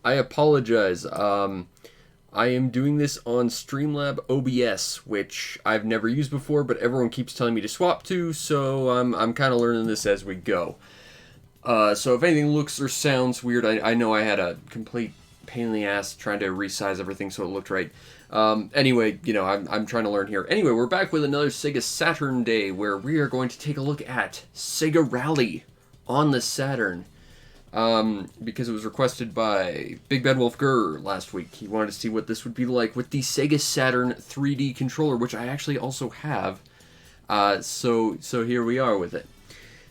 I apologize. I am doing this on Streamlab OBS, which I've never used before, but everyone keeps telling me to swap to, so I'm kind of learning this as we go. So if anything looks or sounds weird, I know I had a complete pain in the ass trying to resize everything so it looked right. Anyway, I'm trying to learn here. Anyway, we're back with another Sega Saturn Day, where we are going to take a look at Sega Rally on the Saturn. Because it was requested by Big Bad Wolf Gurr last week. He wanted to see what this would be like with the Sega Saturn 3D controller, which I actually also have. So here we are with it.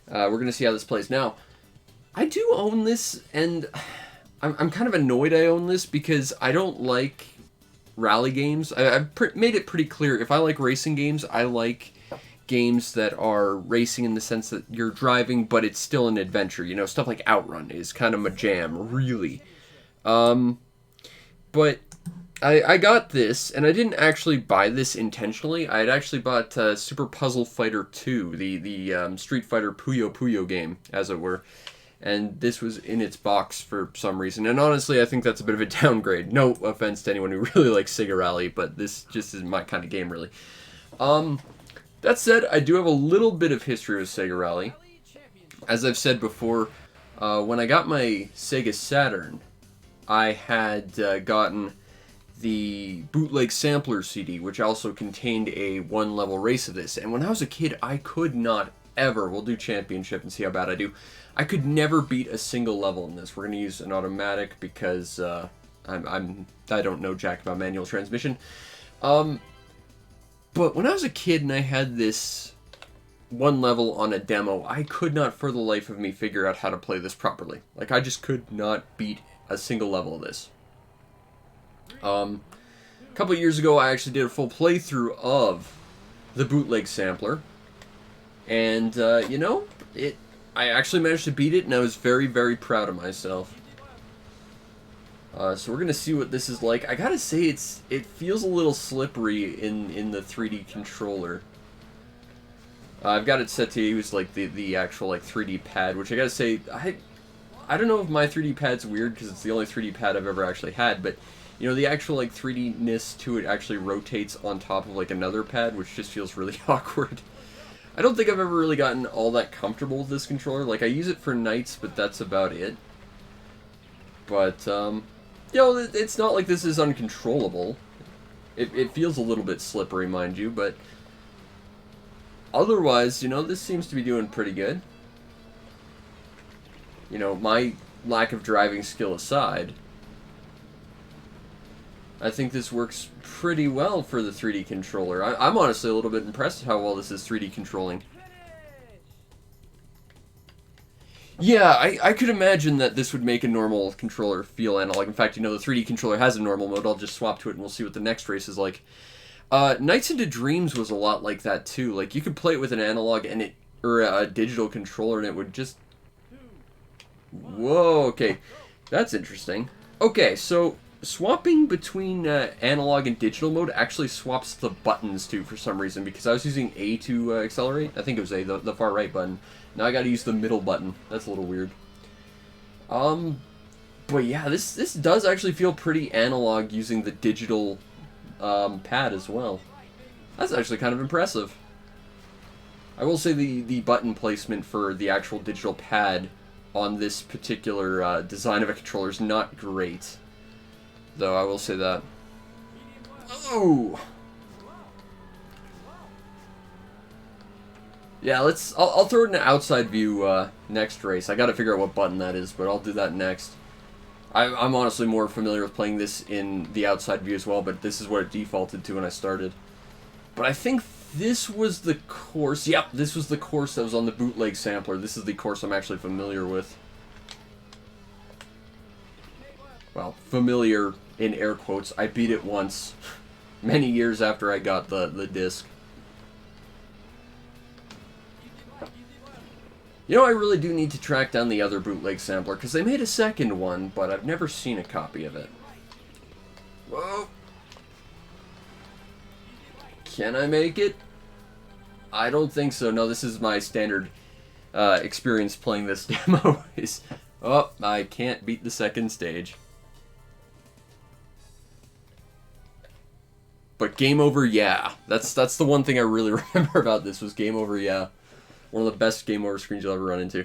We're going to see how this plays. Now, I do own this, and I'm kind of annoyed I own this because I don't like rally games. I've made it pretty clear, if I like racing games, I like games that are racing in the sense that you're driving, but it's still an adventure. Stuff like Outrun is kind of my jam, really. But I got this, and I didn't actually buy this intentionally. I had actually bought Super Puzzle Fighter 2, the Street Fighter Puyo Puyo game, as it were. And this was in its box for some reason. And honestly, I think that's a bit of a downgrade. No offense to anyone who really likes Sega Rally, but this just isn't my kind of game, really. That said, I do have a little bit of history with Sega Rally. As I've said before, when I got my Sega Saturn, I had gotten the bootleg sampler CD, which also contained a one-level race of this. And when I was a kid, I could not ever, we'll do championship and see how bad I do, I could never beat a single level in this. We're going to use an automatic because I don't know jack about manual transmission. But when I was a kid and I had this one level on a demo, I could not for the life of me figure out how to play this properly. Like, I just could not beat a single level of this. A couple years ago, I actually did a full playthrough of the bootleg sampler. And, I actually managed to beat it, and I was very, very proud of myself. So we're going to see what this is like. I gotta say, it feels a little slippery in the 3D controller. I've got it set to use like the actual like 3D pad, which I gotta say, I don't know if my 3D pad's weird because it's the only 3D pad I've ever actually had, but the actual like 3D-ness to it actually rotates on top of like another pad, which just feels really awkward. I don't think I've ever really gotten all that comfortable with this controller. Like, I use it for nights, but that's about it. But, it's not like this is uncontrollable. It feels a little bit slippery, mind you, but otherwise, this seems to be doing pretty good. My lack of driving skill aside, I think this works pretty well for the 3D controller. I'm honestly a little bit impressed at how well this is 3D controlling. Yeah, I could imagine that this would make a normal controller feel analog. In fact, the 3D controller has a normal mode. I'll just swap to it and we'll see what the next race is like. Nights into Dreams was a lot like that too. Like, you could play it with an analog and or a digital controller and it would just... Whoa, okay. That's interesting. Okay, so swapping between analog and digital mode actually swaps the buttons too for some reason, because I was using A to accelerate. I think it was A, the far right button. Now I gotta use the middle button. That's a little weird. But yeah, this does actually feel pretty analog using the digital pad as well. That's actually kind of impressive. I will say the button placement for the actual digital pad on this particular design of a controller is not great. Though, I will say that. Oh! Yeah, I'll throw it in an outside view next race. I gotta figure out what button that is, but I'll do that next. I'm honestly more familiar with playing this in the outside view as well, but this is what it defaulted to when I started. But I think this was the course. Yep, this was the course that was on the bootleg sampler. This is the course I'm actually familiar with. Well, familiar in air quotes. I beat it once, many years after I got the disc. I really do need to track down the other bootleg sampler, because they made a second one, but I've never seen a copy of it. Whoa. Can I make it? I don't think so. No, this is my standard experience playing this demo. Oh, I can't beat the second stage. But game over, yeah. That's the one thing I really remember about this was game over, yeah. One of the best game over screens you'll ever run into.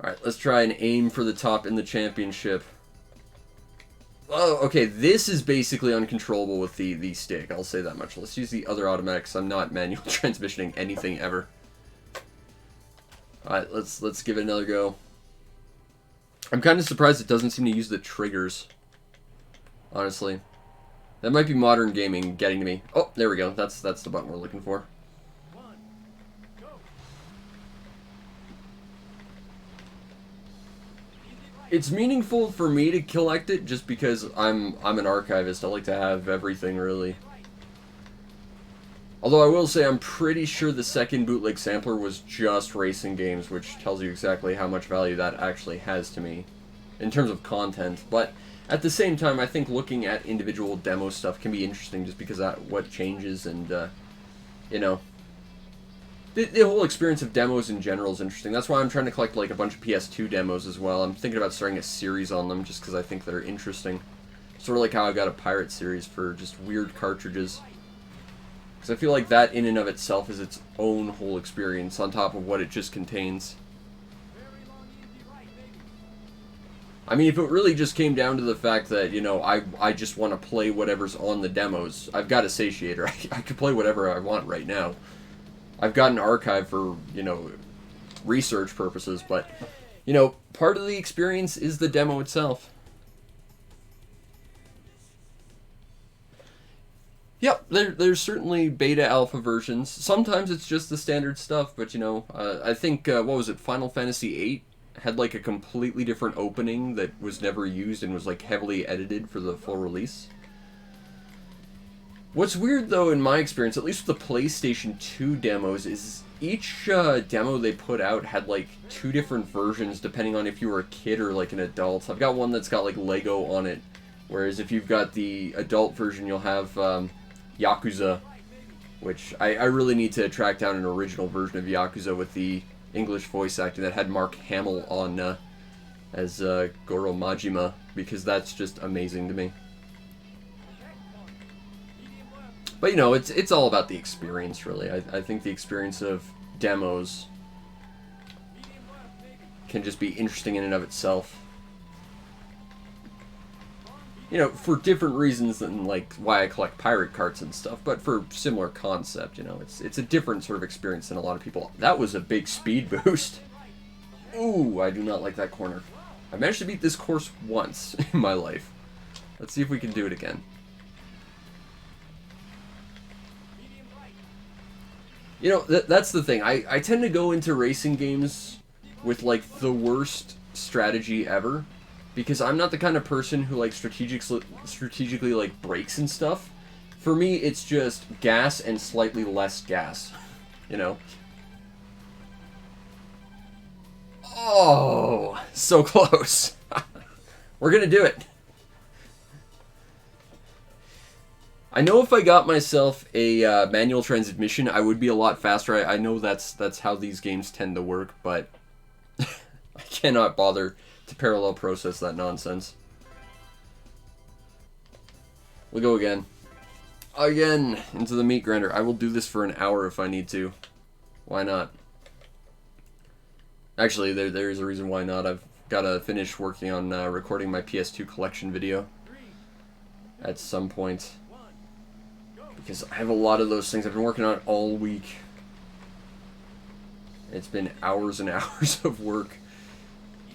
Alright, let's try and aim for the top in the championship. Oh, okay, this is basically uncontrollable with the stick, I'll say that much. Let's use the other automatic, because I'm not manual transmissioning anything ever. Alright, let's give it another go. I'm kind of surprised it doesn't seem to use the triggers. Honestly. That might be modern gaming getting to me. Oh, there we go. That's the button we're looking for. It's meaningful for me to collect it just because I'm an archivist. I like to have everything, really. Although I will say I'm pretty sure the second bootleg sampler was just racing games, which tells you exactly how much value that actually has to me in terms of content. But at the same time, I think looking at individual demo stuff can be interesting just because of what changes and, you know, the whole experience of demos in general is interesting. That's why I'm trying to collect like a bunch of PS2 demos as well. I'm thinking about starting a series on them just because I think they're interesting. Sort of like how I got a pirate series for just weird cartridges. Because I feel like that in and of itself is its own whole experience on top of what it just contains. I mean, if it really just came down to the fact that, you know, I just want to play whatever's on the demos, I've got a satiator. I could play whatever I want right now. I've got an archive for, you know, research purposes, but, you know, part of the experience is the demo itself. Yep, there's certainly beta alpha versions. Sometimes it's just the standard stuff, but, you know, I think, what was it, Final Fantasy VIII had, like, a completely different opening that was never used and was, like, heavily edited for the full release. What's weird, though, in my experience, at least with the PlayStation 2 demos, is each demo they put out had, like, 2 different versions depending on if you were a kid or, like, an adult. I've got one that's got, like, Lego on it, whereas if you've got the adult version, you'll have Yakuza, which I really need to track down an original version of Yakuza with the English voice acting that had Mark Hamill on as Goro Majima, because that's just amazing to me. But, you know, it's all about the experience, really. I think the experience of demos can just be interesting in and of itself. You know, for different reasons than, like, why I collect pirate carts and stuff, but for similar concept, you know. It's a different sort of experience than a lot of people. That was a big speed boost. Ooh, I do not like that corner. I managed to beat this course once in my life. Let's see if we can do it again. You know, that's the thing. I tend to go into racing games with, like, the worst strategy ever. Because I'm not the kind of person who, like, strategically, like, brakes and stuff. For me, it's just gas and slightly less gas. You know? Oh, so close. We're gonna do it. I know if I got myself a manual transmission, I would be a lot faster. I know that's how these games tend to work, but I cannot bother to parallel process that nonsense. We'll go again. Again, into the meat grinder. I will do this for an hour if I need to. Why not? Actually, there is a reason why not. I've got to finish working on recording my PS2 collection video at some point. Because I have a lot of those things. I've been working on it all week. It's been hours and hours of work.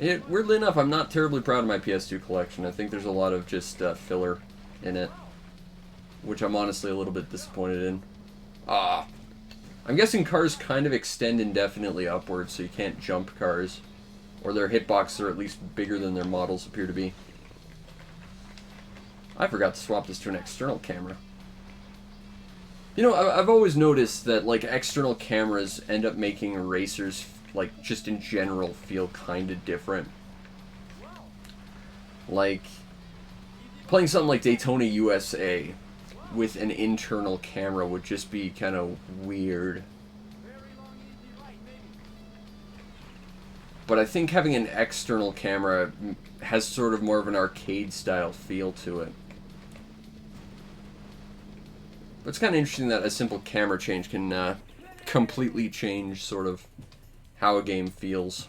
Weirdly enough, I'm not terribly proud of my PS2 collection. I think there's a lot of just filler in it, which I'm honestly a little bit disappointed in. I'm guessing cars kind of extend indefinitely upwards, so you can't jump cars. Or their hitboxes are at least bigger than their models appear to be. I forgot to swap this to an external camera. You know, I've always noticed that, like, external cameras end up making racers, like, just in general, feel kind of different. Like, playing something like Daytona USA with an internal camera would just be kind of weird. But I think having an external camera has sort of more of an arcade-style feel to it. But it's kind of interesting that a simple camera change can completely change sort of how a game feels.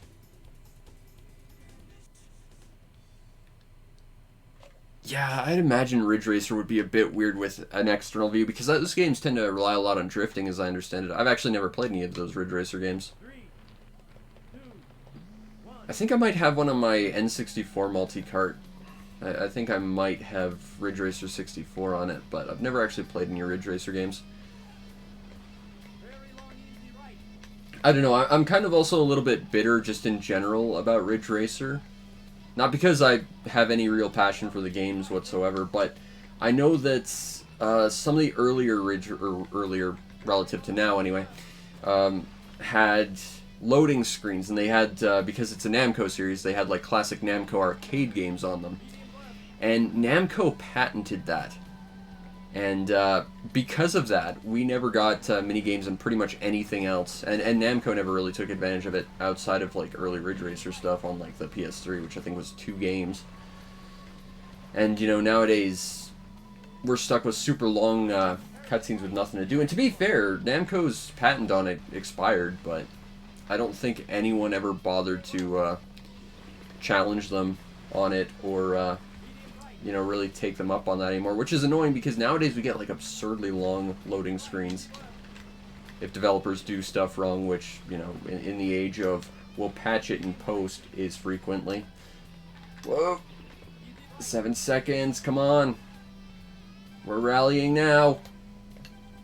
Yeah, I'd imagine Ridge Racer would be a bit weird with an external view, because those games tend to rely a lot on drifting, as I understand it. I've actually never played any of those Ridge Racer games. I think I might have one on my N64 multi-cart. I think I might have Ridge Racer 64 on it, but I've never actually played any Ridge Racer games. I don't know, I'm kind of also a little bit bitter just in general about Ridge Racer. Not because I have any real passion for the games whatsoever, but I know that some of the earlier earlier, relative to now anyway, had loading screens, and they had, because it's a Namco series, they had like classic Namco arcade games on them. And Namco patented that. And because of that, we never got minigames and pretty much anything else. And Namco never really took advantage of it outside of like early Ridge Racer stuff on like the PS3, which I think was 2 games. And you know, nowadays we're stuck with super long cutscenes with nothing to do. And to be fair, Namco's patent on it expired, but I don't think anyone ever bothered to challenge them on it or you know, really take them up on that anymore, which is annoying because nowadays we get like absurdly long loading screens if developers do stuff wrong, which, you know, in the age of we'll patch it in post is frequently. Whoa, 7 seconds, come on, we're rallying now.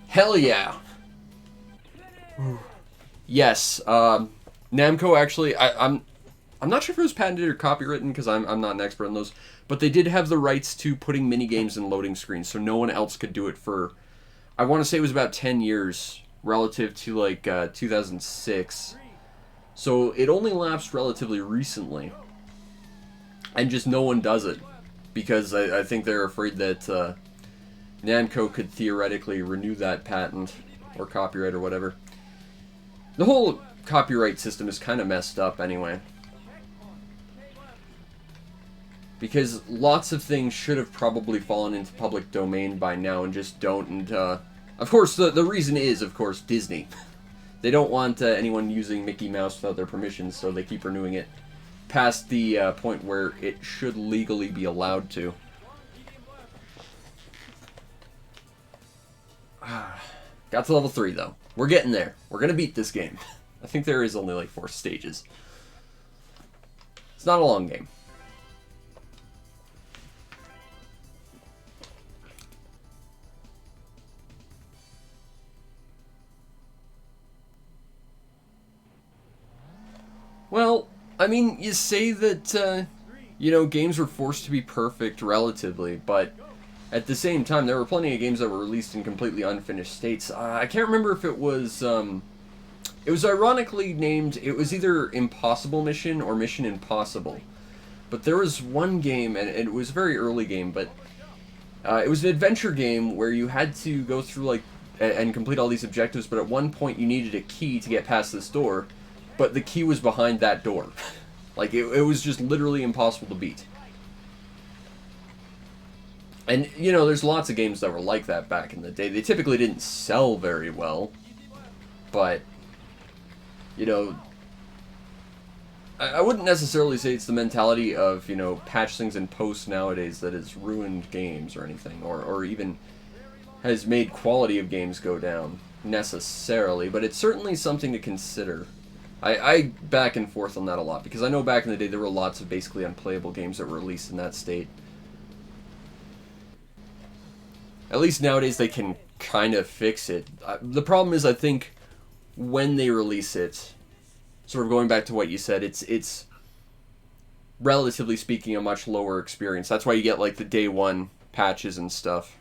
Hell yeah. Yes, Namco actually, I'm not sure if it was patented or copywritten because I'm not an expert on those, but they did have the rights to putting minigames in loading screens, so no one else could do it for, I want to say it was about 10 years, relative to like 2006. So it only lapsed relatively recently, and just no one does it, because I think they're afraid that Namco could theoretically renew that patent, or copyright, or whatever. The whole copyright system is kind of messed up anyway. Because lots of things should have probably fallen into public domain by now and just don't. And, of course, the reason is, of course, Disney. They don't want anyone using Mickey Mouse without their permission, so they keep renewing it past the point where it should legally be allowed to. Got to level 3, though. We're getting there. We're going to beat this game. I think there is only like 4 stages. It's not a long game. Well, I mean, you say that, you know, games were forced to be perfect relatively, but at the same time, there were plenty of games that were released in completely unfinished states. I can't remember if it was ironically named, it was either Impossible Mission or Mission Impossible. But there was one game, and it was a very early game, but it was an adventure game where you had to go through, like, and complete all these objectives, but at one point you needed a key to get past this door, but the key was behind that door. Like, it was just literally impossible to beat. And, you know, there's lots of games that were like that back in the day. They typically didn't sell very well, but, you know, I wouldn't necessarily say it's the mentality of, you know, patch things in post nowadays that has ruined games or anything, or even has made quality of games go down, necessarily, but it's certainly something to consider. I back and forth on that a lot, because I know back in the day there were lots of basically unplayable games that were released in that state. At least nowadays they can kind of fix it. The problem is, I think, when they release it, sort of going back to what you said, it's relatively speaking a much lower experience. That's why you get like the day one patches and stuff.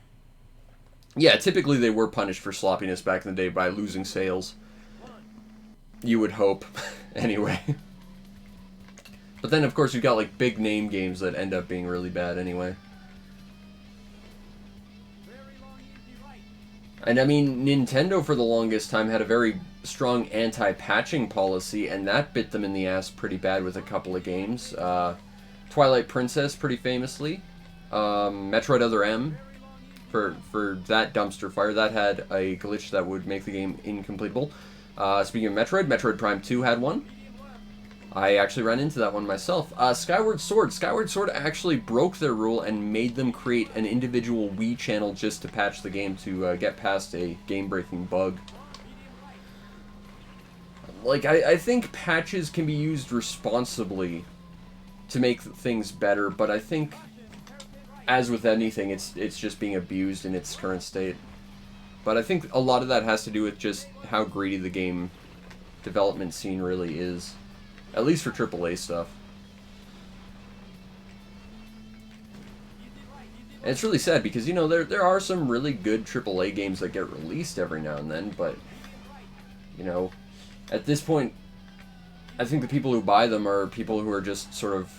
Yeah, typically they were punished for sloppiness back in the day by losing sales. You would hope, anyway. But then, of course, you've got like big name games that end up being really bad anyway. And I mean, Nintendo for the longest time had a very strong anti-patching policy, and that bit them in the ass pretty bad with a couple of games. Twilight Princess, pretty famously. Metroid Other M. for that dumpster fire. That had a glitch that would make the game incompletable. Speaking of Metroid, Metroid Prime 2 had one. I actually ran into that one myself. Skyward Sword. Skyward Sword actually broke their rule and made them create an individual Wii channel just to patch the game to get past a game-breaking bug. Like, I think patches can be used responsibly to make things better, but I think, as with anything, it's just being abused in its current state. But I think a lot of that has to do with just how greedy the game development scene really is. At least for AAA stuff. And it's really sad because, you know, there are some really good AAA games that get released every now and then, but, you know, at this point, I think the people who buy them are people who are just sort of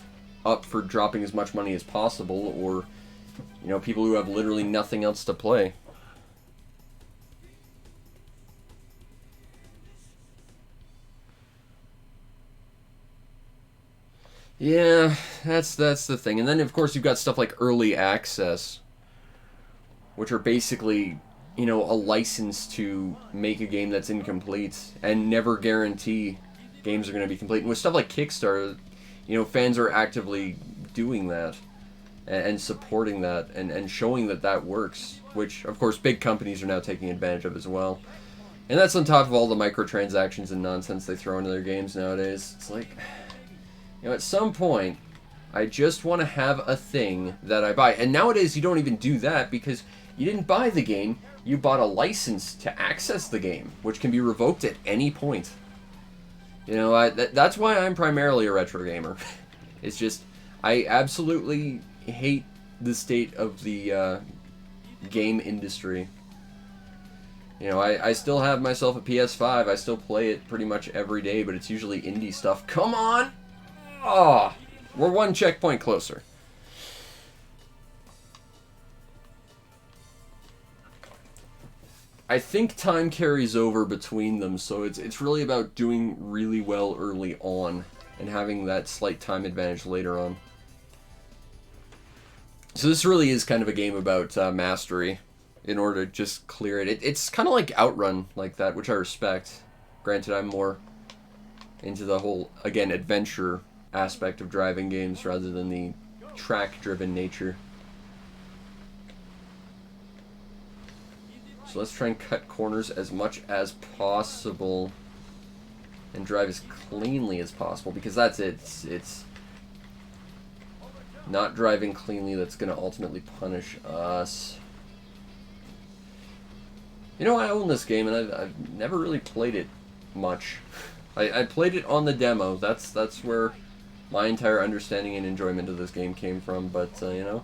up for dropping as much money as possible, or, you know, people who have literally nothing else to play. Yeah, that's the thing. And then, of course, you've got stuff like early access, which are basically, you know, a license to make a game that's incomplete and never guarantee games are going to be complete. And with stuff like Kickstarter, you know, fans are actively doing that and supporting that and showing that that works, which, of course, big companies are now taking advantage of as well. And that's on top of all the microtransactions and nonsense they throw into their games nowadays. It's like, you know, at some point, I just want to have a thing that I buy. And nowadays, you don't even do that because you didn't buy the game. You bought a license to access the game, which can be revoked at any point. You know, that's why I'm primarily a retro gamer. It's just, I absolutely hate the state of the game industry. You know, I still have myself a PS5. I still play it pretty much every day, but it's usually indie stuff. Come on! Oh, we're one checkpoint closer. I think time carries over between them, so it's really about doing really well early on and having that slight time advantage later on. So this really is kind of a game about mastery in order to just clear it. It's kind of like Outrun like that, which I respect. Granted, I'm more into the whole, again, adventure aspect of driving games rather than the track-driven nature. So let's try and cut corners as much as possible and drive as cleanly as possible, because that's it. It's not driving cleanly that's going to ultimately punish us. You know, I own this game, and I've never really played it much. I played it on the demo. That's where my entire understanding and enjoyment of this game came from, but, you know,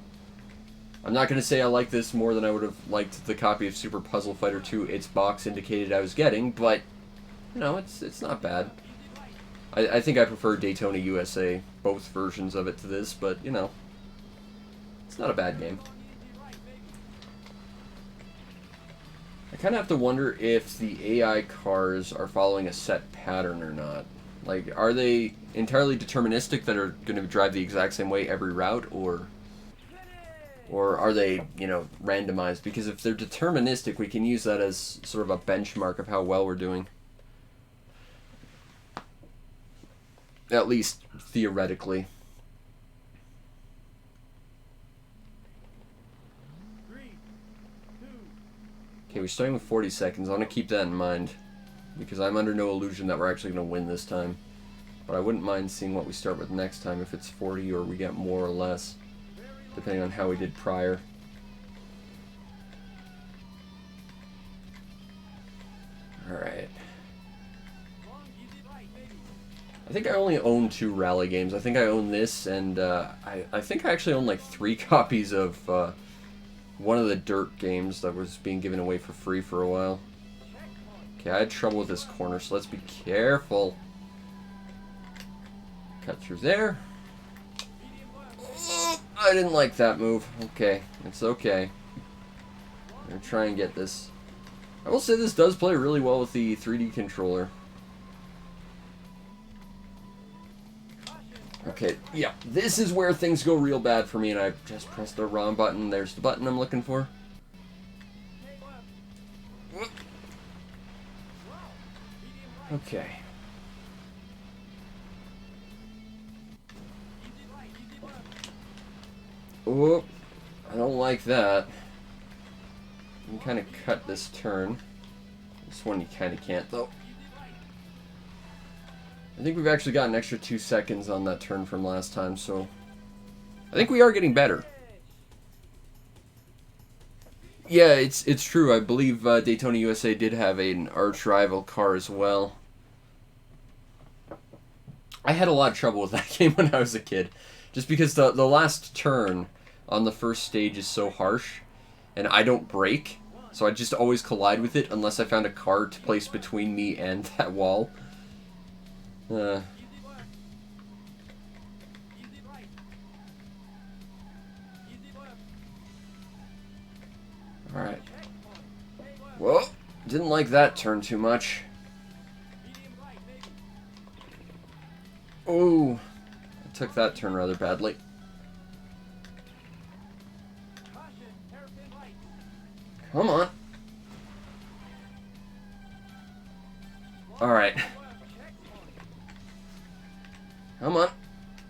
I'm not going to say I like this more than I would have liked the copy of Super Puzzle Fighter 2 its box indicated I was getting, but, you know, it's not bad. I think I prefer Daytona USA, both versions of it, to this, but, you know, it's not a bad game. I kind of have to wonder if the AI cars are following a set pattern or not. Like, are they entirely deterministic that are going to drive the exact same way every route, or are they, you know, randomized? Because if they're deterministic, we can use that as sort of a benchmark of how well we're doing. At least theoretically. Okay, we're starting with 40 seconds. I want to keep that in mind, because I'm under no illusion that we're actually going to win this time. But I wouldn't mind seeing what we start with next time, if it's 40 or we get more or less, depending on how we did prior. Alright. I think I only own 2 rally games. I think I own this, and I think I actually own like 3 copies of one of the Dirt games that was being given away for free for a while. Okay, I had trouble with this corner, so let's be careful. Cut through there. Oh, I didn't like that move. Okay, it's okay. I'm gonna try and get this. I will say this does play really well with the 3D controller. Okay, yeah, this is where things go real bad for me, and I just pressed the wrong button. There's the button I'm looking for. Okay. Oh, I don't like that. You can kind of cut this turn. This one you kind of can't, though. I think we've actually got an extra 2 seconds on that turn from last time, so I think we are getting better. Yeah, it's true. I believe Daytona USA did have an arch rival car as well. I had a lot of trouble with that game when I was a kid, just because the last turn on the first stage is so harsh, and I don't brake, so I just always collide with it unless I found a car to place between me and that wall. Alright. Whoa! Didn't like that turn too much. Oh! I took that turn rather badly. Come on. Alright. Come on.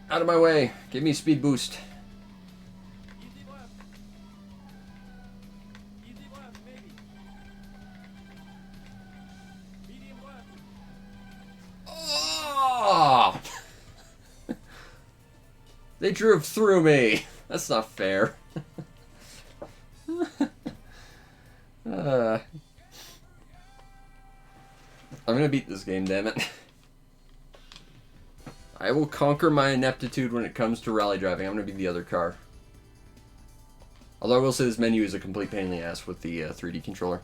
Out of my way. Give me a speed boost. Oh! They drove through me. That's not fair. I'm gonna beat this game, damn it. I will conquer my ineptitude when it comes to rally driving. I'm gonna be the other car. Although I will say this menu is a complete pain in the ass with the 3D controller.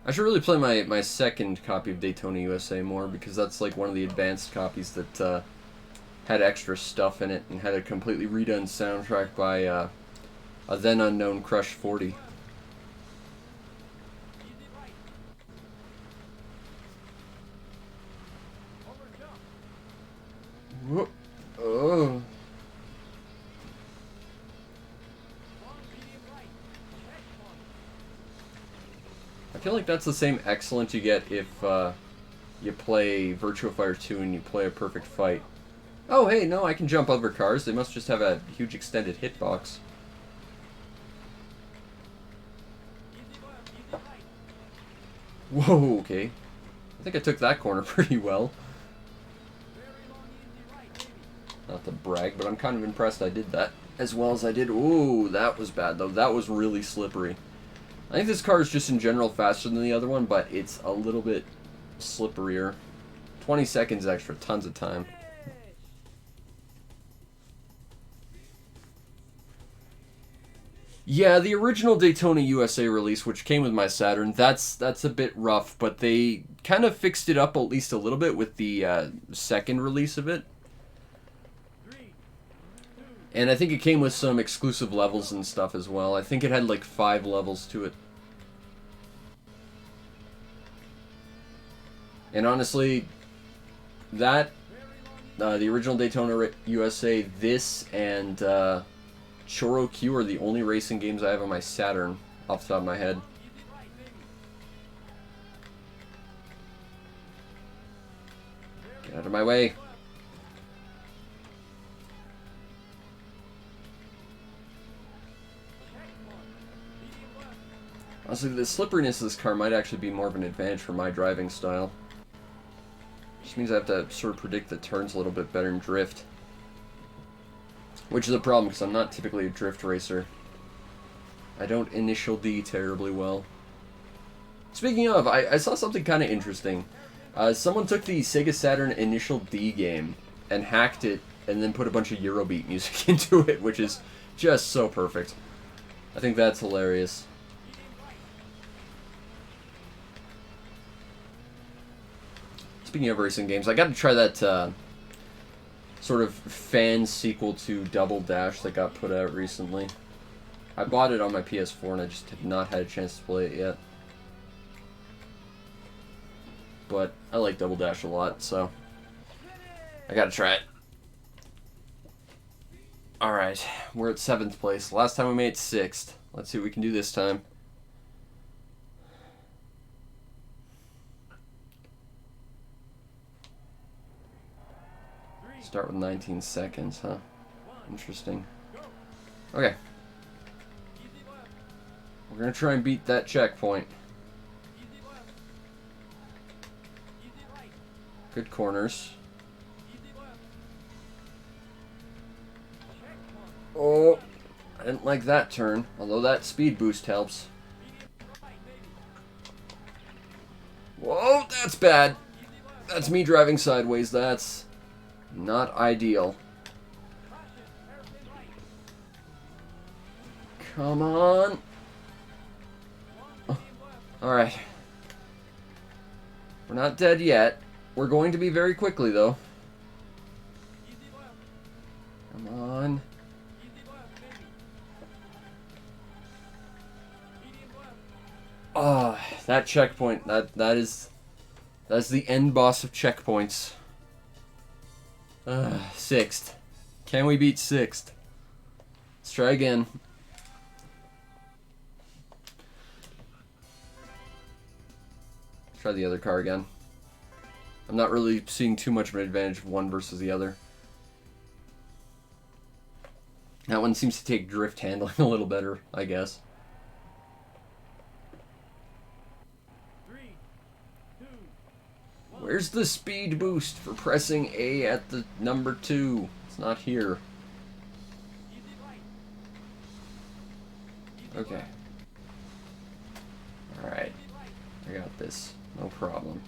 I should really play my second copy of Daytona USA more, because that's like one of the advanced copies that had extra stuff in it and had a completely redone soundtrack by a then unknown Crush 40. Whoop. Oh. I feel like that's the same excellent you get if you play Virtua Fighter 2 and you play a perfect fight. Oh, hey, no, I can jump over cars. They must just have a huge extended hitbox. Whoa, okay. I think I took that corner pretty well. Not to brag, but I'm kind of impressed I did that as well as I did. Ooh, that was bad, though. That was really slippery. I think this car is just in general faster than the other one, but it's a little bit slipperier. 20 seconds extra, tons of time. Yeah, the original Daytona USA release, which came with my Saturn, that's a bit rough, but they kind of fixed it up at least a little bit with the second release of it. And I think it came with some exclusive levels and stuff as well. I think it had like 5 levels to it. And honestly, that, the original Daytona USA, this, and Choro Q are the only racing games I have on my Saturn, off the top of my head. Get out of my way. Honestly, the slipperiness of this car might actually be more of an advantage for my driving style. Which means I have to sort of predict the turns a little bit better and drift. Which is a problem, because I'm not typically a drift racer. I don't initial D terribly well. Speaking of, I saw something kind of interesting. Someone took the Sega Saturn Initial D game and hacked it and then put a bunch of Eurobeat music into it, which is just so perfect. I think that's hilarious. Speaking of racing games, I got to try that sort of fan sequel to Double Dash that got put out recently. I bought it on my PS4 and I just have not had a chance to play it yet. But I like Double Dash a lot, so I gotta try it. Alright, we're at 7th place. Last time we made 6th. Let's see what we can do this time. Start with 19 seconds, huh? Interesting. Okay. We're gonna try and beat that checkpoint. Good corners. Oh, I didn't like that turn, although that speed boost helps. Whoa, that's bad. That's me driving sideways. That's not ideal. Come on. Oh, alright. We're not dead yet. We're going to be very quickly, though. Come on. Oh, that checkpoint. That's the end boss of checkpoints. 6th. Can we beat 6th? Let's try again. Try the other car again. I'm not really seeing too much of an advantage of one versus the other. That one seems to take drift handling a little better, I guess. 3, 2, 1. Where's the speed boost for pressing A at the number 2? It's not here. Okay. Alright. I got this. No problem.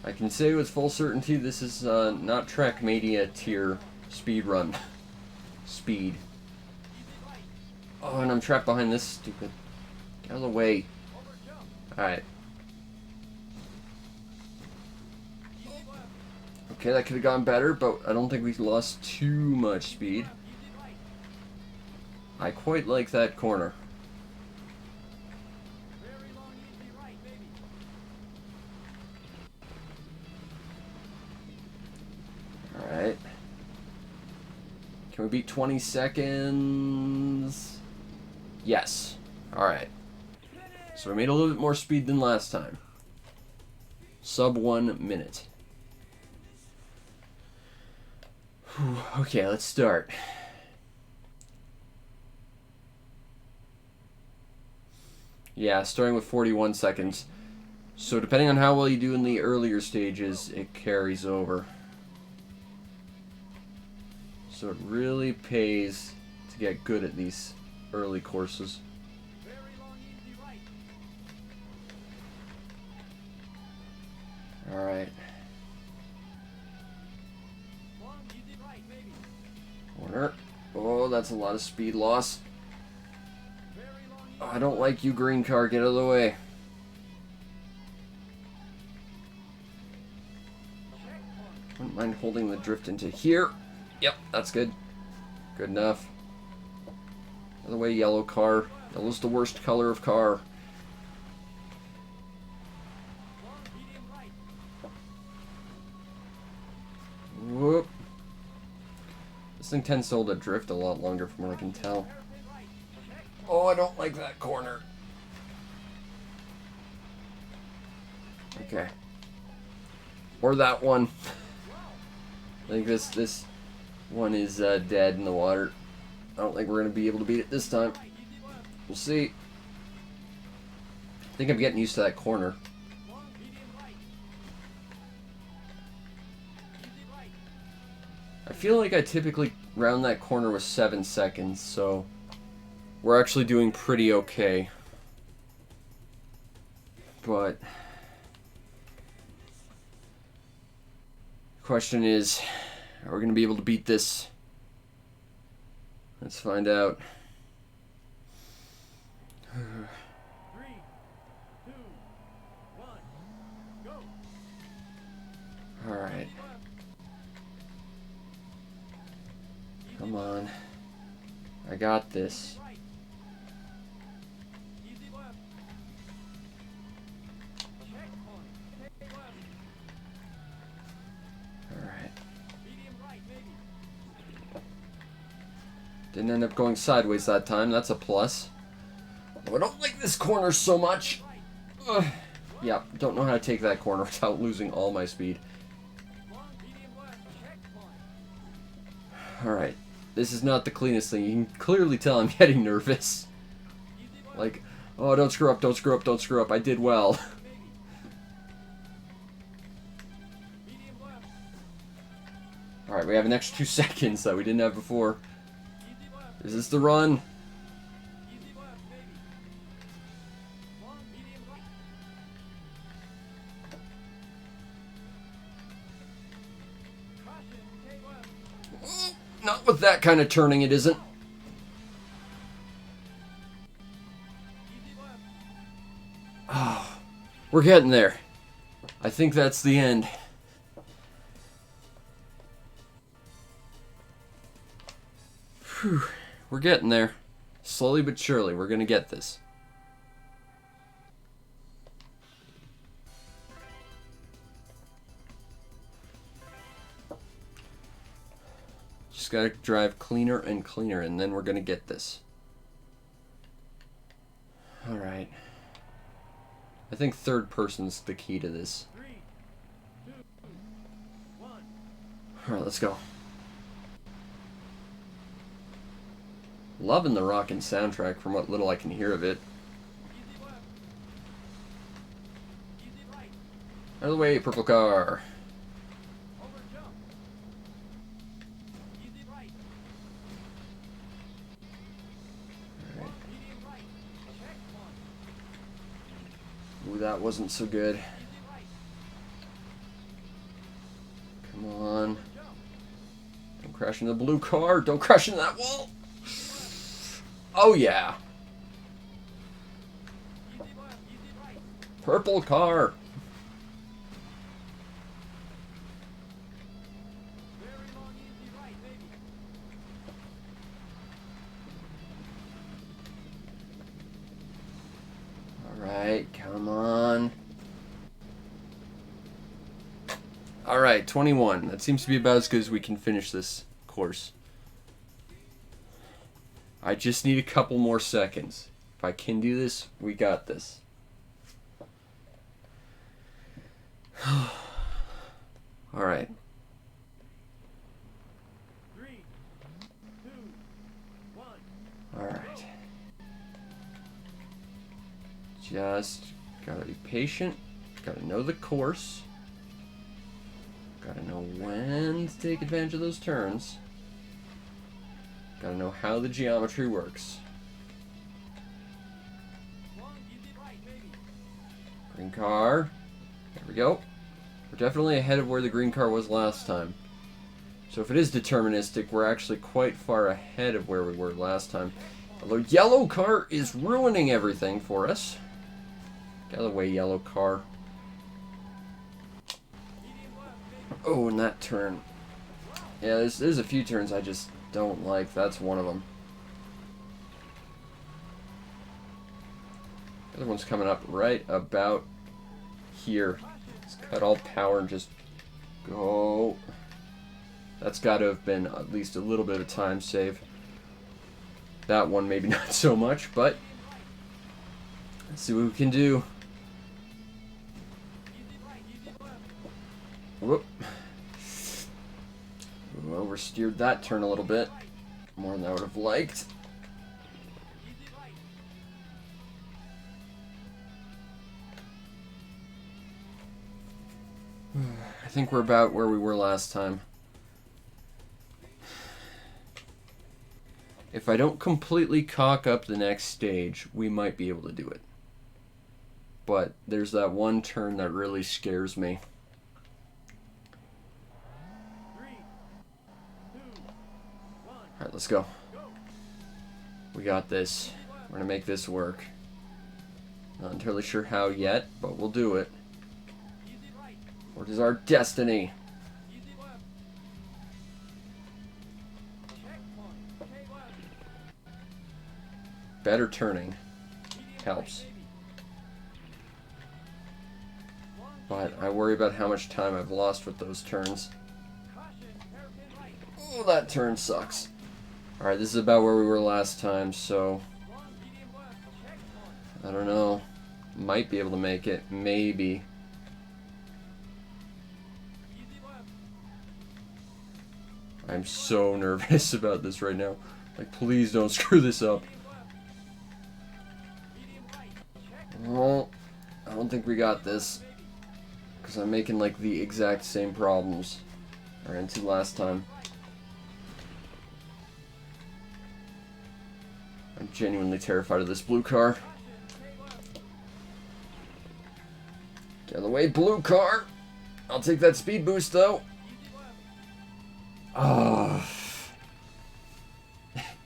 I can say with full certainty this is not Trackmania tier speed run. Speed. Oh, and I'm trapped behind this stupid... Get out of the way. Alright. Okay, that could have gone better, but I don't think we lost too much speed. I quite like that corner. Alright. Can we beat 20 seconds? Yes. Alright. So we made a little bit more speed than last time. Sub 1 minute. Whew. Okay, let's start. Yeah, starting with 41 seconds. So depending on how well you do in the earlier stages, it carries over. So it really pays to get good at these early courses. Alright. Corner. Oh, that's a lot of speed loss. Oh, I don't like you, green car. Get out of the way. Wouldn't mind holding the drift into here. Yep, that's good. Good enough. Out of the way, yellow car. Yellow's the worst color of car. Whoop. This thing tends to hold a drift a lot longer from what I can tell. Oh, I don't like that corner. Okay. Or that one. I think this one is dead in the water. I don't think we're going to be able to beat it this time. We'll see. I think I'm getting used to that corner. I feel like I typically round that corner with 7 seconds, so we're actually doing pretty okay. But the question is, are we going to be able to beat this? Let's find out. 3, 2, 1, go. Alright. Come on. I got this. Didn't end up going sideways that time. That's a plus. Oh, I don't like this corner so much. Ugh. Yeah, don't know how to take that corner without losing all my speed. Alright. This is not the cleanest thing. You can clearly tell I'm getting nervous. Like, oh, don't screw up, don't screw up, don't screw up. I did well. Alright, we have an extra 2 seconds that we didn't have before. Is this the run? Not with that kind of turning, it isn't. Oh, we're getting there. I think that's the end. Whew. We're getting there. Slowly but surely, we're gonna get this. Just gotta drive cleaner and cleaner, and then we're gonna get this. Alright. I think third person's the key to this. 3, 2, 1. Alright, let's go. Loving the rockin' soundtrack from what little I can hear of it. Easy left. Easy right. Out of the way, purple car. Over jump. Easy right. Alright. Medium right. Check one. Ooh, that wasn't so good. Easy right. Come on. Jump. Don't crash into the blue car. Don't crash into that wall. Oh, yeah. Easy left. Easy right. Purple car. Very long easy right, baby. Alright, come on. Alright, 21. That seems to be about as good as we can finish this course. I just need a couple more seconds. If I can do this, we got this. Alright. 3, 2, 1. Alright. Just gotta be patient. Gotta know the course. Gotta know when to take advantage of those turns. Gotta know how the geometry works. Long easy right, baby. Green car. There we go. We're definitely ahead of where the green car was last time. So if it is deterministic, we're actually quite far ahead of where we were last time. Although yellow car is ruining everything for us. Get out of the way, yellow car. Medium left, baby. Oh, and that turn. Yeah, there's a few turns I just don't like. That's one of them. The other one's coming up right about here. Let's cut all power and just go. That's got to have been at least a little bit of a time save. That one maybe not so much, but let's see what we can do. Easy right, easy left. Whoop. Ooh, oversteered that turn a little bit. More than I would have liked. Easy right. I think we're about where we were last time. If I don't completely cock up the next stage, we might be able to do it. But there's that one turn that really scares me. 3, 2, 1. Alright, let's go. Go. We got this. We're gonna make this work. Not entirely sure how yet, but we'll do it. Easy right. What is our destiny? Easy left. Check one. K left. Better turning Medium helps. right, baby. Long But I worry about how much time I've lost with those turns. caution. Hairpin right. Oh, that turn sucks. Alright, this is about where we were last time, so Long medium left. Checkpoint. I don't know. Might be able to make it. Maybe. Easy left. I'm so nervous about this right now. Like, please don't screw this up. Medium left. Medium right. Check. Well, I don't think we got this. Because I'm making, like, the exact same problems I ran into last time. I'm genuinely terrified of this blue car. Get out of the way, blue car! I'll take that speed boost, though. Ah.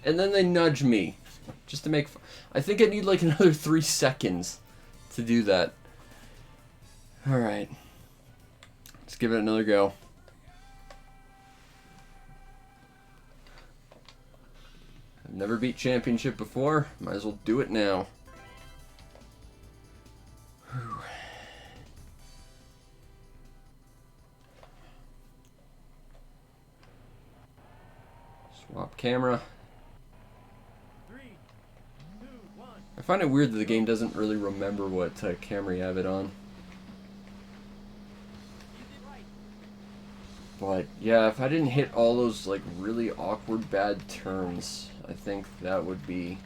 And then they nudge me. Just to make... I think I need, like, another 3 seconds to do that. Alright. Let's give it another go. I've never beat championship before. Might as well do it now. Whew. Swap camera. 3, 2, 1. I find it weird that the game doesn't really remember what camera you have it on. Easy right. But yeah, if I didn't hit all those like really awkward bad turns, I think that would be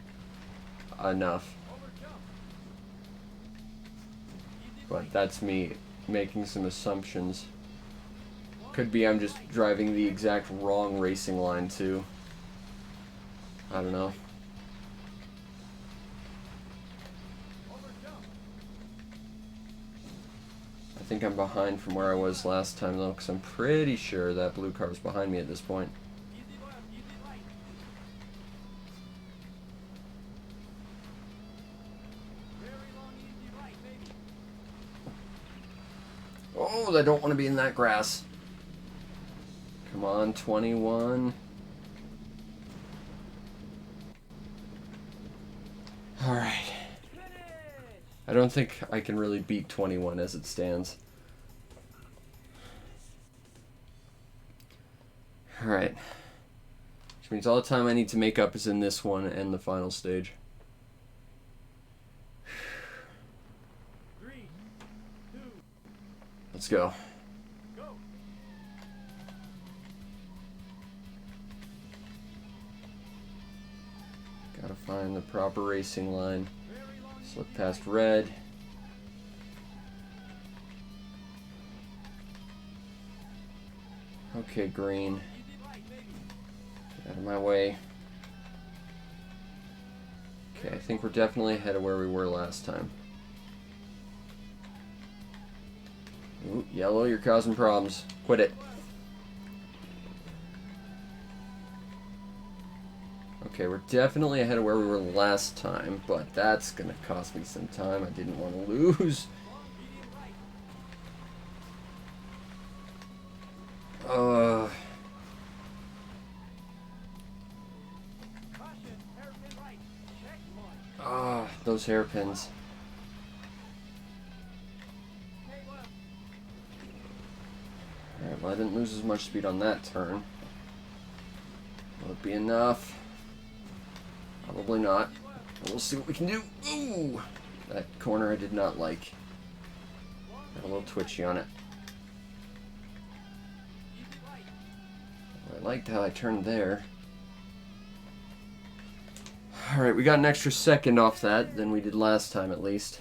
enough. Over jump. Easy But right. that's me making some assumptions. Could be I'm just driving the exact wrong racing line too. I don't know. Over jump. I think I'm behind from where I was last time though, because I'm pretty sure that blue car was behind me at this point. Easy left. Easy right. Very long easy right, baby. Oh, I don't want to be in that grass. Come on, 21. Alright. Finish. I don't think I can really beat 21 as it stands. Alright. Which means all the time I need to make up is in this one and the final stage. 3, 2, Let's go. go. Gotta find the proper racing line. Very long Slip past red. Okay, green. easy right, baby. Get out of my way. Okay, I think we're definitely ahead of where we were last time. Ooh, yellow, you're causing problems. Quit it. Okay, we're definitely ahead of where we were last time, but that's gonna cost me some time. I didn't want to lose. Long medium right. Caution. Hairpin right. Checkpoint. Those hairpins. Okay, left. Alright, well I didn't lose as much speed on that turn. Will it be enough? Probably not. But we'll see what we can do. Ooh! That corner I did not like. Got a little twitchy on it. Easy right. I liked how I turned there. Alright, we got an extra second off that than we did last time at least.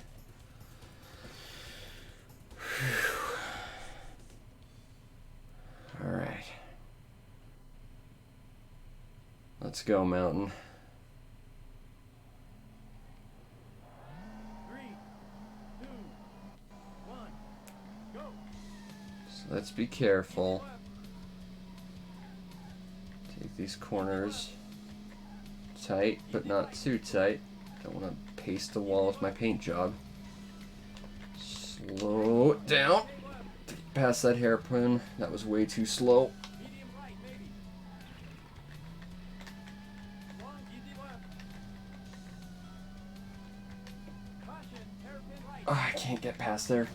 Alright. Let's go, Mountain. 3, 2, 1. Go. So let's be careful. Take these corners tight, but not too tight. Don't want to paste the wall with my paint job. Slow it down. Past that hairpin. That was way too slow. Medium right, baby. Long easy left. Caution. Hairpin right. Oh, I can't get past there.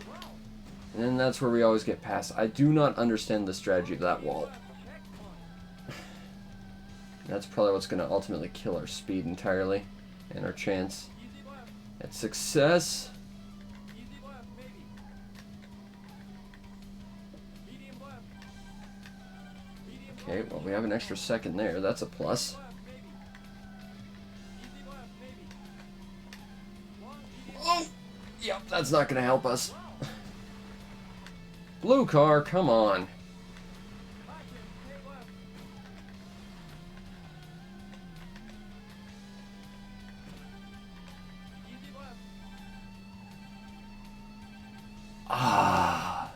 And then that's where we always get past. I do not understand the strategy of that wall. Checkpoint. That's probably what's going to ultimately kill our speed entirely and our chance Easy left. at success. Easy left, maybe. Medium left. Medium Okay, well, we have an extra second there. That's a plus. left, maybe. Easy left, maybe. Long, medium. Oh! Yep, that's not going to help us. Blue car, come on. Caution, stay left. Easy left. Ah.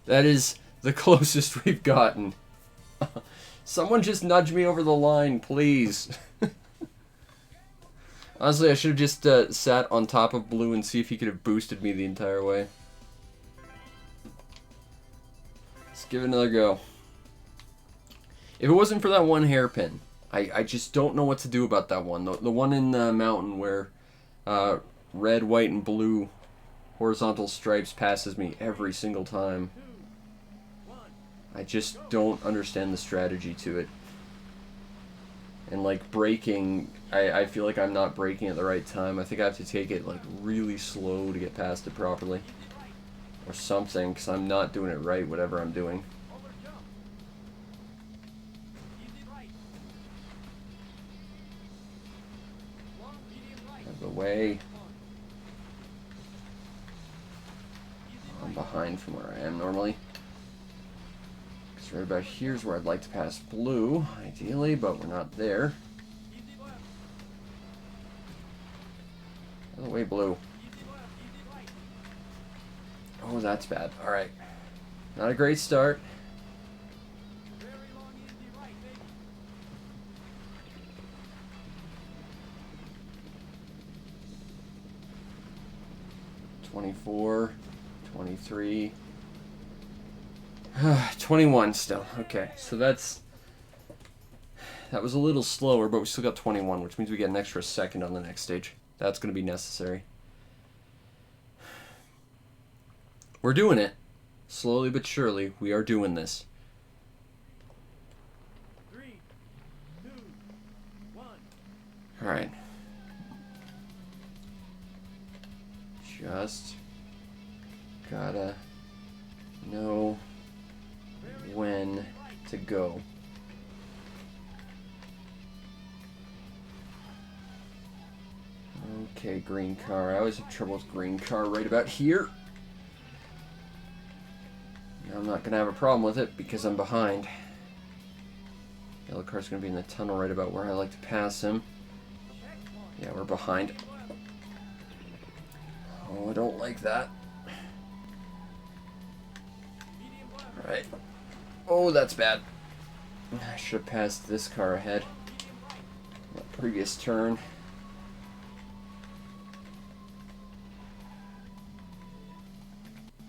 That is the closest we've gotten. Someone just nudge me over the line, please. Honestly, I should have just sat on top of Blue and see if he could have boosted me the entire way. Let's give it another go. If it wasn't for that one hairpin, I just don't know what to do about that one. The one in the mountain where red, white, and blue horizontal stripes passes me every single time. 2, 1. I just don't understand the strategy to it. And like braking, I feel like I'm not braking at the right time. I think I have to take it like really slow to get past it properly. Easy right. Or something, because I'm not doing it right, whatever I'm doing. Over jump. Easy right. Long, medium right. Out of the way. One. Easy I'm right. behind from where I am normally. Because right about here's where I'd like to pass Blue, ideally, but we're not there. Easy left. Out of the way, Blue. Easy left. Easy right. Oh, that's bad. Alright. Not a great start. Very long, easy right, maybe. 24, 23, 21 still. Okay, so that was a little slower, but we still got 21, which means we get an extra second on the next stage. That's going to be necessary. We're doing it. Slowly but surely, we are doing this. 3, 2, 1. Alright. Just gotta know when to go. Okay, green car. I always have trouble with green car right about here. I'm not gonna have a problem with it because I'm behind. Yellow car's gonna be in the tunnel right about where I like to pass him. Yeah, we're behind. Oh, I don't like that. Alright. Oh, that's bad. I should have passed this car ahead. That previous turn.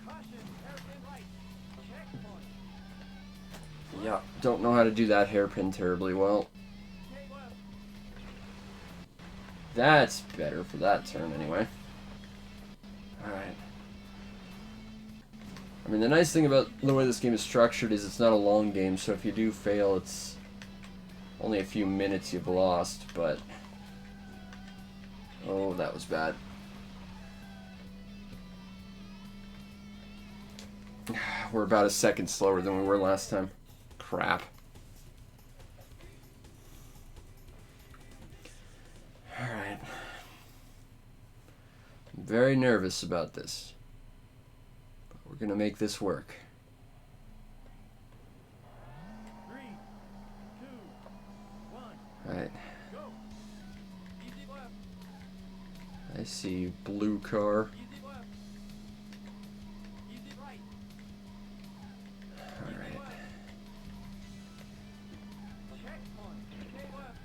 Caution, hairpin right. Checkpoint. Yeah, don't know how to do that hairpin terribly well. Stay left. That's better for that turn anyway. Alright. I mean, the nice thing about the way this game is structured is it's not a long game, so if you do fail, it's only a few minutes you've lost, but... Oh, that was bad. We're about a second slower than we were last time. Crap. Alright. I'm very nervous about this. But we're gonna make this work. 3, 2, 1. Alright. Go. Easy left. I see blue car. Easy left. Easy right. Alright. Left. Checkpoint. Stay left.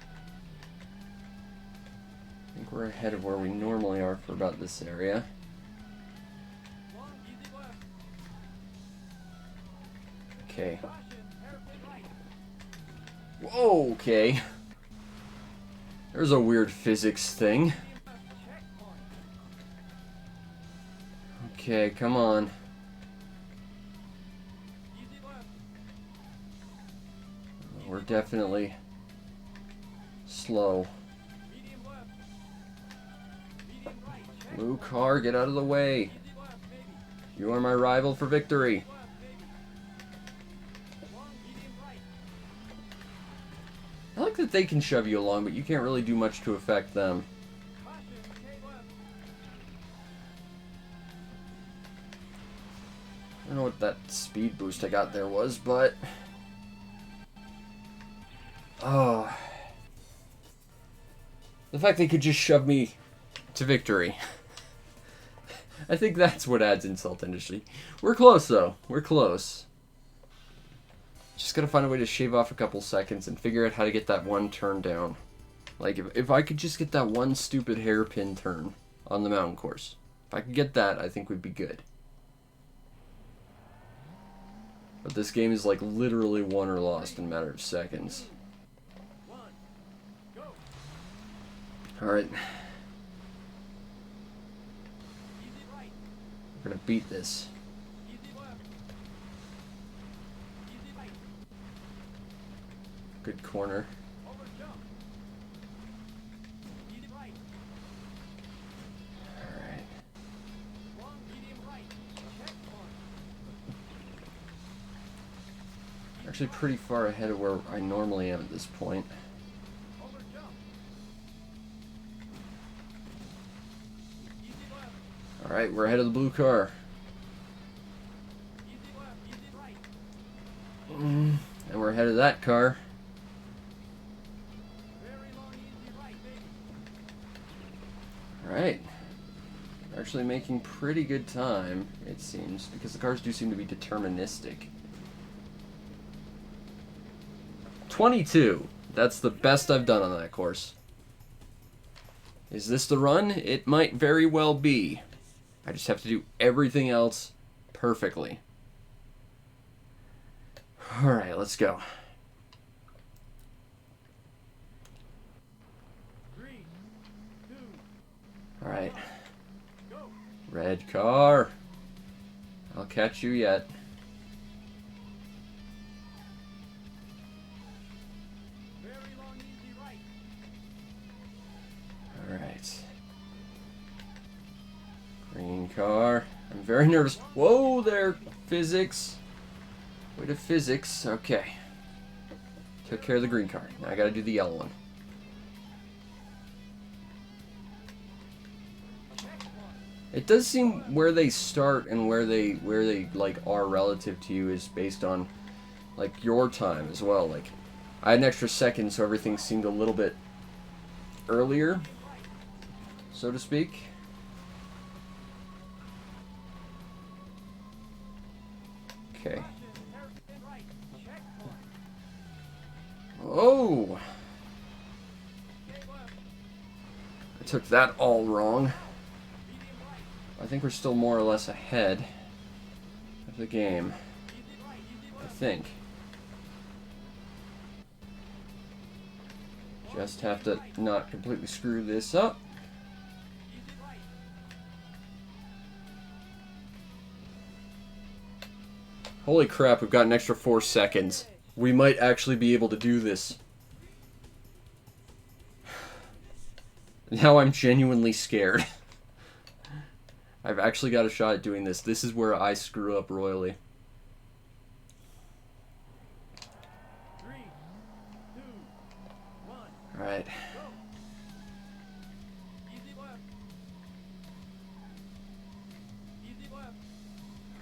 I think we're ahead of where we normally are for about this area. Long, easy left. Okay. Caution, hairpin right. Whoa, okay. There's a weird physics thing. Medium left. Checkpoint. Okay, come on. Easy left. We're definitely slow. Medium left. Medium right. Check. Blue car, get out of the way. Easy left, baby. You are my rival for victory. Left, baby. Long, medium right. I like that they can shove you along, but you can't really do much to affect them. Caution, K left. I don't know what that speed boost I got there was, but... Oh. The fact they could just shove me to victory. I think that's what adds insult to injury. We're close, though. We're close. Just gotta find a way to shave off a couple seconds and figure out how to get that one turn down. Like, if I could just get that one stupid hairpin turn on the mountain course. If I could get that, I think we'd be good. But this game is like literally won or lost in a matter of seconds. One. Go. Alright, Easy right. we're gonna beat this. Easy left. Easy right. Good corner. Over jump. Easy right. Alright. Long, medium right. Check one. Actually pretty far ahead of where I normally am at this point. Over jump. Easy left. Alright, we're ahead of the blue car. Easy left. Easy right. And we're ahead of that car. Very long, easy right, baby. Alright. Actually making pretty good time, it seems, because the cars do seem to be deterministic. 22. That's the best I've done on that course. Is this the run? It might very well be. I just have to do everything else perfectly. Alright, let's go. 3, 2, Alright. go. Red car. I'll catch you yet. Very long, easy right. Alright. Green car. I'm very nervous. Whoa there, physics. Way to physics. Okay. Took care of the green car. Now I gotta do the yellow one. It does seem where they start and where they like are relative to you is based on like your time as well. Like I had an extra second, so everything seemed a little bit earlier, so to speak. Okay. Hairpin right. Check one. Oh, K left. I took that all wrong. Medium right. I think we're still more or less ahead of the game. Easy right. Easy I left. think. Just have to not completely screw this up. Easy right. Holy crap, we've got an extra 4 seconds. We might actually be able to do this. Now I'm genuinely scared. I've actually got a shot at doing this. This is where I screw up royally. 3, 2, 1. Alright. Go. Easy left. Easy left.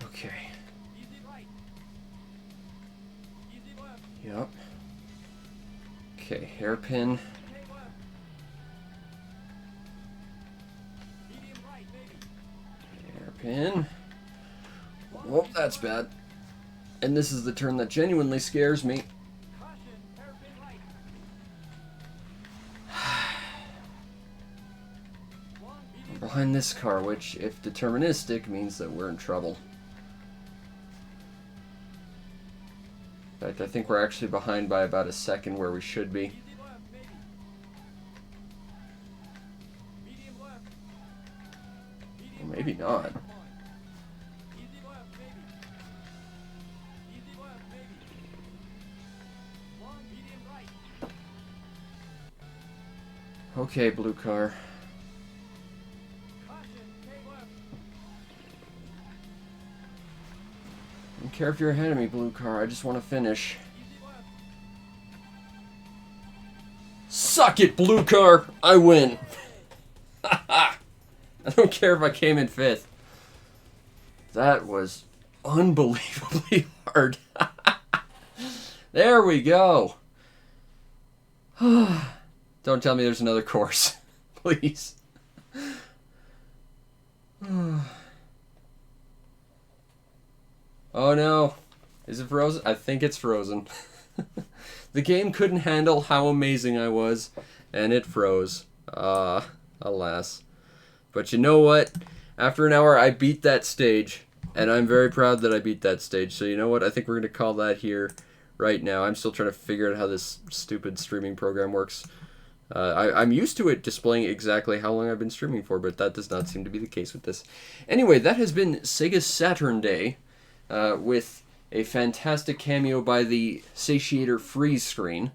Okay. Easy right. Easy left. Yep. Okay, hairpin. K left. Medium right, baby. Hairpin. Oh, that's bad. And this is the turn that genuinely scares me. Caution, hairpin right. Long, medium Behind this car, which, if deterministic, means that we're in trouble. In fact, I think we're actually behind by about a second where we should be. easy left, baby. Medium left. Medium Or maybe right. not. Check one. Easy left, baby. Easy left, baby. Long, medium Okay, blue car. Caution, stay left. I don't care if you're ahead of me, blue car. I just want to finish. Easy left. Suck it, blue car! I win! I don't care if I came in 5th. That was unbelievably hard. There we go. Don't tell me there's another course. Please. Oh no. Is it frozen? I think it's frozen. The game couldn't handle how amazing I was, and it froze. Alas. But you know what? After an hour, I beat that stage, and I'm very proud that I beat that stage. So you know what? I think we're going to call that here right now. I'm still trying to figure out how this stupid streaming program works. I'm used to it displaying exactly how long I've been streaming for, but that does not seem to be the case with this. Anyway, that has been Sega Saturn Day, with a fantastic cameo by the Satiator freeze screen.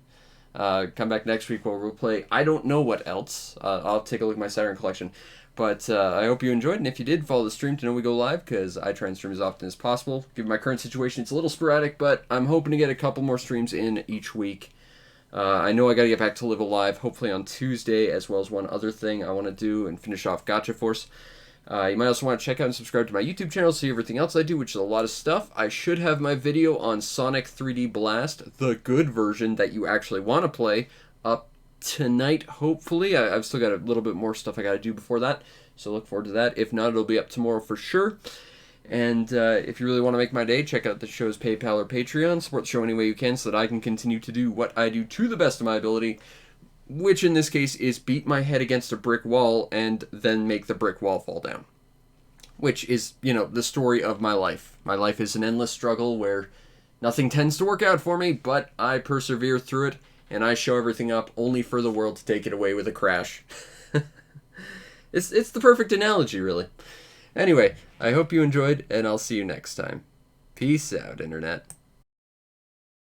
Come back next week where we'll play I don't know what else. I'll take a look at my Saturn collection. But I hope you enjoyed, and if you did, follow the stream to know we go live, because I try and stream as often as possible. Given my current situation, it's a little sporadic, but I'm hoping to get a couple more streams in each week. I know I got to get back to Live Alive, hopefully on Tuesday, as well as one other thing I want to do and finish off Gotcha Force. You might also want to check out and subscribe to my YouTube channel to see everything else I do, which is a lot of stuff. I should have my video on Sonic 3D Blast, the good version that you actually want to play, up tonight, hopefully. I've still got a little bit more stuff I got to do before that, so look forward to that. If not, it'll be up tomorrow for sure. And if you really want to make my day, check out the show's PayPal or Patreon. Support the show any way you can so that I can continue to do what I do to the best of my ability, which in this case is beat my head against a brick wall and then make the brick wall fall down. Which is, you know, the story of my life. My life is an endless struggle where nothing tends to work out for me, but I persevere through it, and I show everything up only for the world to take it away with a crash. It's the perfect analogy, really. Anyway, I hope you enjoyed, and I'll see you next time. Peace out, Internet.